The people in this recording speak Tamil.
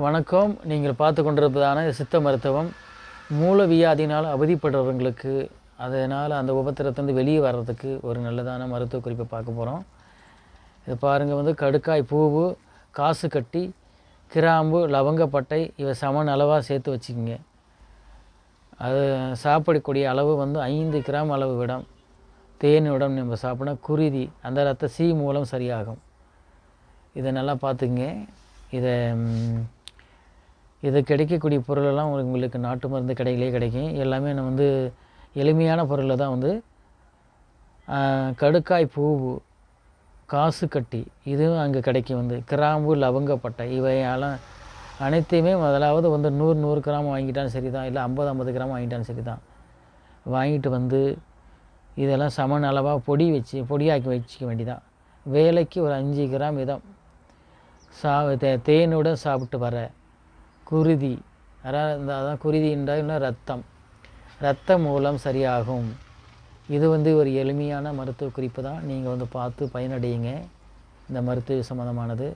வணக்கம். நீங்கள் பார்த்து கொண்டிருப்பதான சித்த மருத்துவம். மூலவியாதினால் அவதிப்படுறவங்களுக்கு, அதனால் அந்த உபத்திரத்துலேருந்து வெளியே வர்றதுக்கு ஒரு நல்லதான மருத்துவ குறிப்பை பார்க்க போகிறோம். இது பாருங்கள், கடுக்காய் பூவு, காசு கட்டி, கிராம்பு, லவங்கப்பட்டை இவை சமன் அளவாக சேர்த்து வச்சுக்கிங்க. அது சாப்பிடக்கூடிய அளவு 5 கிராம் அளவு விடம் தேனுடன் நம்ம சாப்பிட்னா குருதி அந்த ரத்த சி மூலம் சரியாகும். இதை நல்லா பார்த்துக்குங்க. இது கிடைக்கக்கூடிய பொருளெல்லாம் உங்களுக்கு நாட்டு மருந்து கடையிலே கிடைக்கும். எல்லாமே நம்ம எளிமையான பொருளில் தான் கடுக்காய் பூவு, காசு கட்டி இதுவும் அங்கே கிடைக்கும். கிராம்பு, லவங்கப்பட்டை இவையெல்லாம் அனைத்தையுமே முதலாவது 100 கிராம் வாங்கிட்டாலும் சரி தான், இல்லை 50 கிராம் வாங்கிட்டாலும் சரி தான். வாங்கிட்டு இதெல்லாம் சமன் அளவாக பொடியாக்கி வச்சுக்க வேண்டிதான். வேலைக்கு ஒரு 5 கிராம் வீதம் தேனுடன் சாப்பிட்டு வர குருதி, அதான் குருதி என்றால் ரத்த மூலம் சரியாகும். இது ஒரு எளிமையான மருத்துவ குறிப்பு தான். நீங்கள் பார்த்து பயனடையுங்க. இந்த மருத்துவ சம்மந்தமானது